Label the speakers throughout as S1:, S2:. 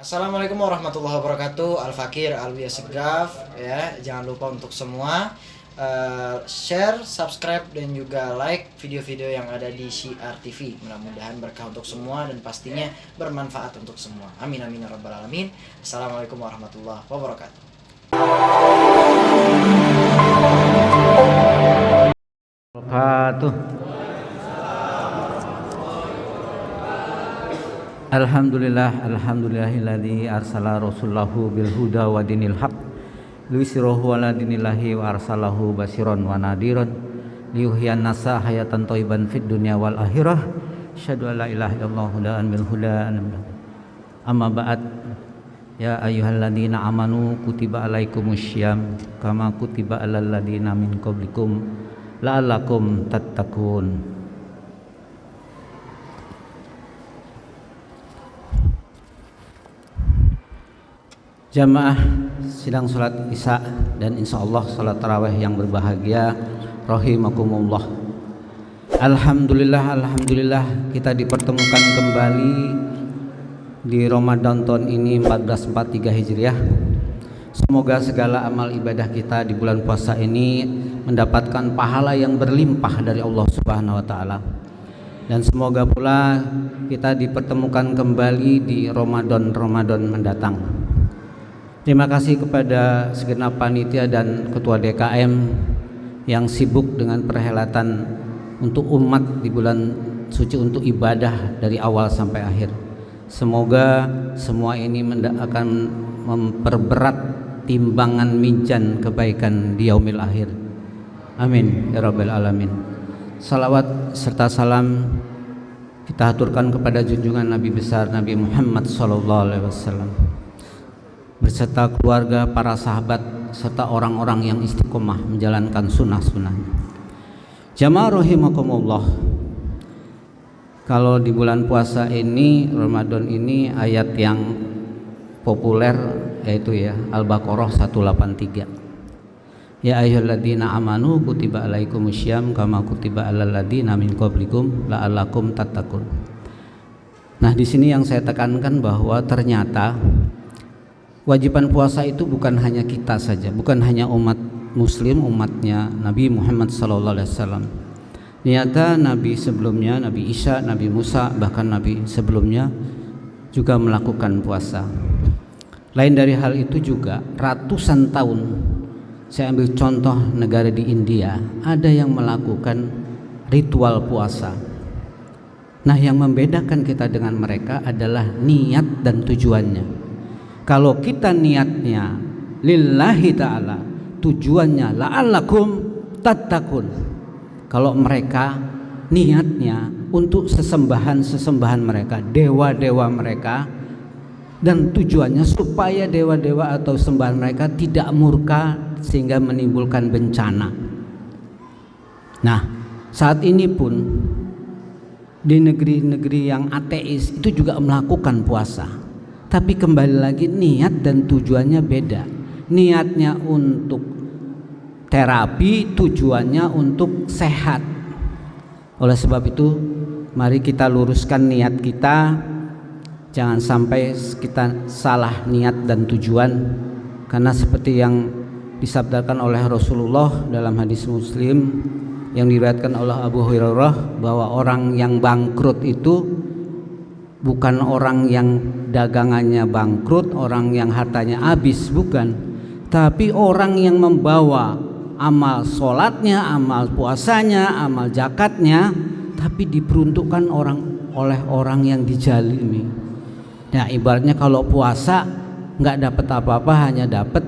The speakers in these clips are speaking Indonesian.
S1: Assalamualaikum warahmatullahi wabarakatuh. Al-Fakir Alwi Segaf ya. Jangan lupa untuk semua share, subscribe dan juga like video-video yang ada di Syiar TV. Mudah-mudahan berkah untuk semua dan pastinya bermanfaat untuk semua. Amin amin ya rabbal alamin. Assalamualaikum warahmatullahi wabarakatuh.
S2: Alhamdulillahilladzi arsala rasulahu bil huda wa dinil haq liyusirahu ala dinillahi wa arsalahu basyiran wa nadiran liyuhyiyan nasa hayatan thayyiban fid dunya wal akhirah asyhadu an la ilaha illallah hudaan bil huda amma ba'd ya ayyuhalladzina amanu kutiba alaikumusyyam kama kutiba alal ladzina min qablikum la'allakum tattaqun. Jamaah sidang salat Isya dan insyaallah salat tarawih yang berbahagia rahimakumullah. Alhamdulillah kita dipertemukan kembali di Ramadan tahun ini 1443 Hijriah. Semoga segala amal ibadah kita di bulan puasa ini mendapatkan pahala yang berlimpah dari Allah Subhanahu wa taala. Dan semoga pula kita dipertemukan kembali di Ramadan mendatang. Terima kasih kepada segenap panitia dan ketua DKM yang sibuk dengan perhelatan untuk umat di bulan suci untuk ibadah dari awal sampai akhir. Semoga semua ini akan memperberat timbangan mizan kebaikan di yaumil akhir. Amin ya rabbal alamin. Salawat serta salam kita haturkan kepada junjungan Nabi besar Nabi Muhammad SAW beserta keluarga, para sahabat, serta orang-orang yang istiqomah menjalankan sunnah-sunnahnya. Jamaah rahimakumullah, kalau di bulan puasa ini, Ramadan ini, ayat yang populer yaitu ya Al-Baqarah 183. Ya ayyuhalladzina amanu kutiba alaikumusyyam kama kutiba alal ladzina min qablikum la'allakum tattaqun. Nah, di sini yang saya tekankan bahwa ternyata kewajiban puasa itu bukan hanya kita saja, bukan hanya umat muslim, umatnya Nabi Muhammad SAW. Ternyata Nabi sebelumnya, Nabi Isa, Nabi Musa, bahkan Nabi sebelumnya juga melakukan puasa. Lain dari hal itu juga ratusan tahun, saya ambil contoh negara di India, ada yang melakukan ritual puasa. Nah, yang membedakan kita dengan mereka adalah niat dan tujuannya. Kalau kita niatnya lillahi ta'ala, tujuannya la'allakum tattaqun. Kalau mereka niatnya untuk sesembahan mereka, dewa-dewa mereka, dan tujuannya supaya dewa-dewa atau sembahan mereka tidak murka sehingga menimbulkan bencana. Nah, saat ini pun di negeri-negeri yang ateis itu juga melakukan puasa. Tapi kembali lagi niat dan tujuannya beda. Niatnya untuk terapi, tujuannya untuk sehat. Oleh sebab itu, mari kita luruskan niat kita. Jangan sampai kita salah niat dan tujuan. Karena seperti yang disabdakan oleh Rasulullah dalam hadis Muslim yang diriwayatkan oleh Abu Hurairah, bahwa orang yang bangkrut itu bukan orang yang dagangannya bangkrut, orang yang hartanya habis, bukan. Tapi orang yang membawa amal sholatnya, amal puasanya, amal zakatnya, tapi diperuntukkan oleh orang yang dijalimi. Nah, ibaratnya kalau puasa nggak dapat apa-apa, hanya dapat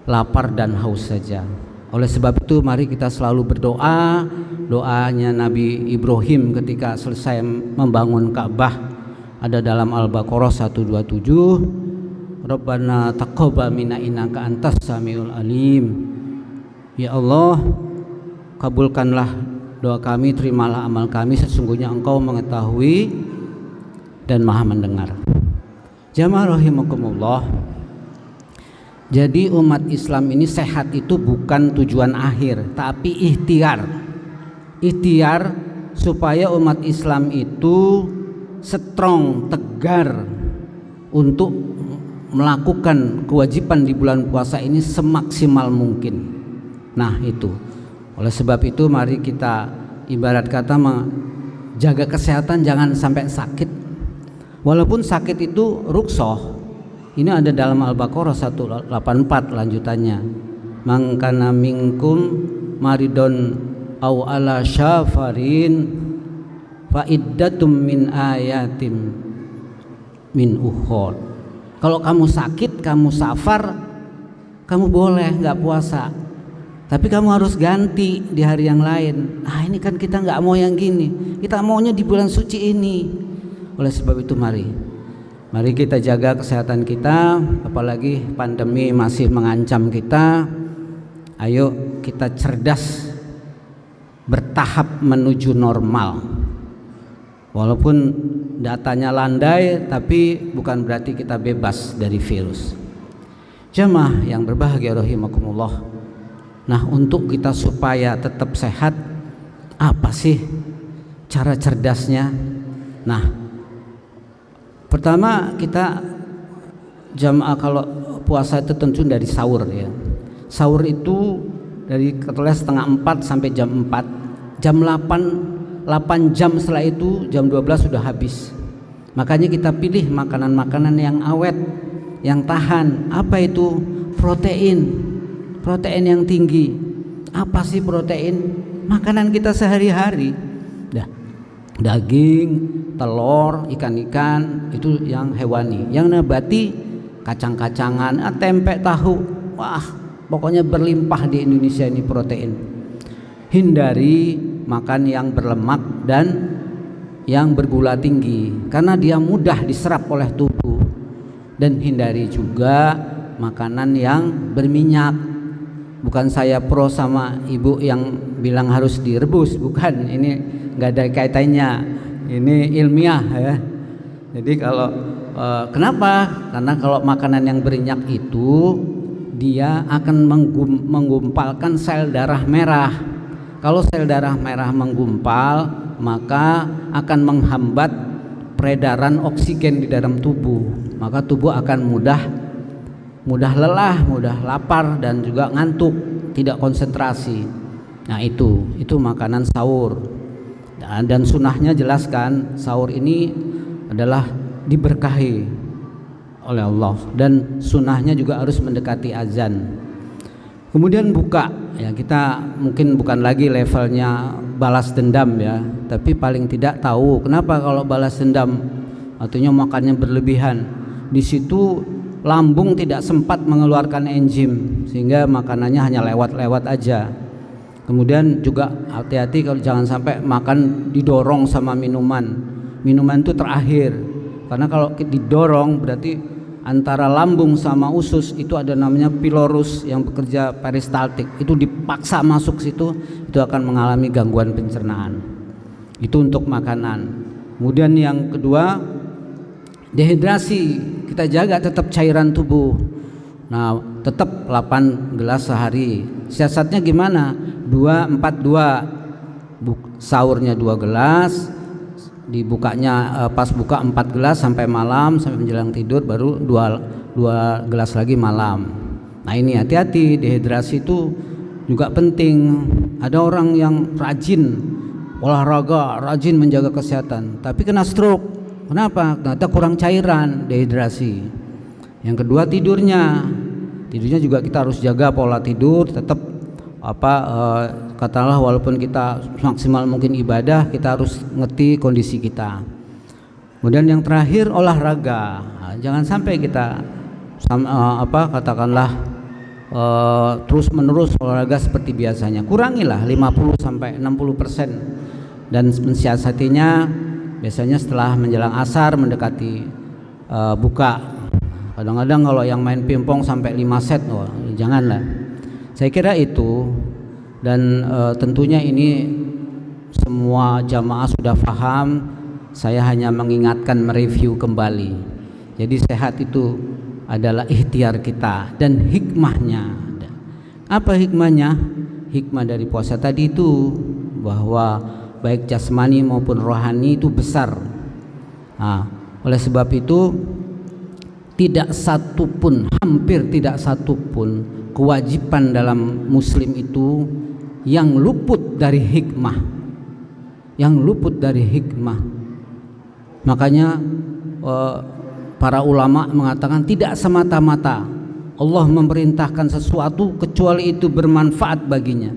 S2: lapar dan haus saja. Oleh sebab itu mari kita selalu berdoa. Doanya Nabi Ibrahim ketika selesai membangun Ka'bah ada dalam Al-Baqarah 127. Rabbana taqabbal minna innaka antas samiul alim. Ya Allah, kabulkanlah doa kami, terimalah amal kami, sesungguhnya Engkau mengetahui dan Maha mendengar. Jamaah rahimakumullah. Jadi umat Islam ini sehat itu bukan tujuan akhir, tapi ikhtiar. Ikhtiar supaya umat Islam itu strong, tegar, untuk melakukan kewajiban di bulan puasa ini semaksimal mungkin. Nah itu, oleh sebab itu mari kita ibarat kata menjaga kesehatan, jangan sampai sakit. Walaupun sakit itu ruksoh, ini ada dalam Al-Baqarah 184 lanjutannya. Man kana minkum maridon au ala syafarin fa iddatum min ayatim min ukhur. Kalau kamu sakit, kamu safar, kamu boleh nggak puasa, tapi kamu harus ganti di hari yang lain. Ah ini kan kita nggak mau yang gini, kita maunya di bulan suci ini. Oleh sebab itu mari kita jaga kesehatan kita, apalagi pandemi masih mengancam kita. Ayo kita cerdas bertahap menuju normal. Walaupun datanya landai, tapi bukan berarti kita bebas dari virus. Jemaah yang berbahagia rahimakumullah. Nah, untuk kita supaya tetap sehat, apa sih cara cerdasnya? Nah, pertama kita jamaah kalau puasa itu tentu dari sahur ya. Sahur itu dari katanya setengah 4 sampai jam 4. Jam 8 jam setelah itu jam 12 sudah habis. Makanya kita pilih makanan-makanan yang awet, yang tahan. Apa itu? Protein yang tinggi. Apa sih protein? Makanan kita sehari-hari. Daging, telur, ikan-ikan itu yang hewani. Yang nabati kacang-kacangan, tempe, tahu. Wah, pokoknya berlimpah di Indonesia ini protein. Hindari makan yang berlemak dan yang bergula tinggi karena dia mudah diserap oleh tubuh. Dan hindari juga makanan yang berminyak. Bukan saya pro sama ibu yang bilang harus direbus, bukan, ini nggak ada kaitannya, ini ilmiah ya. Jadi kalau kenapa? Karena kalau makanan yang berminyak itu dia akan menggumpalkan sel darah merah. Kalau sel darah merah menggumpal, maka akan menghambat peredaran oksigen di dalam tubuh. Maka tubuh akan mudah lelah, mudah lapar dan juga ngantuk, tidak konsentrasi. Nah, itu makanan sahur. Dan sunnahnya jelaskan sahur ini adalah diberkahi oleh Allah dan sunnahnya juga harus mendekati azan. Kemudian buka, ya kita mungkin bukan lagi levelnya balas dendam ya, tapi paling tidak tahu kenapa kalau balas dendam artinya makannya berlebihan. Di situ lambung tidak sempat mengeluarkan enzim sehingga makanannya hanya lewat-lewat aja. Kemudian juga hati-hati kalau jangan sampai makan didorong sama minuman itu terakhir, karena kalau didorong berarti antara lambung sama usus itu ada namanya pylorus yang bekerja peristaltik, itu dipaksa masuk situ, itu akan mengalami gangguan pencernaan. Itu untuk makanan. Kemudian yang kedua, dehidrasi, kita jaga tetap cairan tubuh. Nah, tetap 8 gelas sehari. Siasatnya gimana? 2-4-2. Sahurnya 2 gelas, dibukanya pas buka 4 gelas sampai malam, sampai menjelang tidur baru 2 gelas lagi malam. Nah, ini hati-hati, dehidrasi itu juga penting. Ada orang yang rajin olahraga, rajin menjaga kesehatan, tapi kena stroke. Kenapa? Ternyata kurang cairan, dehidrasi. Yang kedua tidurnya juga kita harus jaga pola tidur, tetap katakanlah walaupun kita maksimal mungkin ibadah, kita harus ngerti kondisi kita. Kemudian yang terakhir olahraga. Nah, jangan sampai kita katakanlah terus menerus olahraga seperti biasanya. Kurangilah 50-60% dan mensiasatinya biasanya setelah menjelang asar mendekati buka. Kadang-kadang kalau yang main pingpong sampai 5 set, janganlah. Saya kira itu, dan tentunya ini semua jamaah sudah paham. Saya hanya mengingatkan, mereview kembali. Jadi sehat itu adalah ikhtiar kita dan hikmahnya. Apa hikmahnya? Hikmah dari puasa tadi itu bahwa baik jasmani maupun rohani itu besar. Nah, oleh sebab itu tidak satu pun, hampir tidak satu pun kewajiban dalam muslim itu yang luput dari hikmah, yang luput dari hikmah. Makanya para ulama mengatakan tidak semata-mata Allah memerintahkan sesuatu kecuali itu bermanfaat baginya,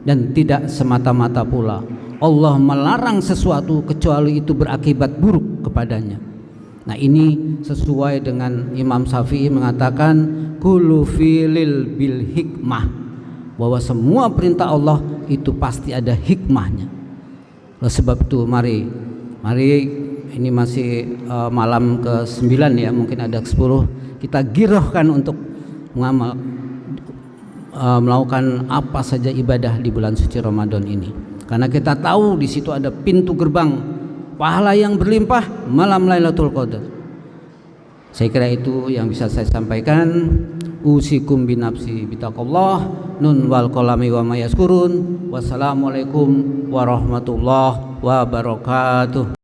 S2: dan tidak semata-mata pula Allah melarang sesuatu kecuali itu berakibat buruk kepadanya. Nah, ini sesuai dengan Imam Syafi'i mengatakan kullu fi'lil bil hikmah, bahwa semua perintah Allah itu pasti ada hikmahnya. Oleh sebab itu mari ini masih malam ke-9 ya, mungkin ada ke-10, kita girohkan untuk melakukan apa saja ibadah di bulan suci Ramadan ini, karena kita tahu di situ ada pintu gerbang pahala yang berlimpah malam Lailatul Qadar. Saya kira itu yang bisa saya sampaikan. Usikum binafsi bitaqallah, nun wal qalami wa mayaskurun. Wassalamualaikum warahmatullahi wabarakatuh.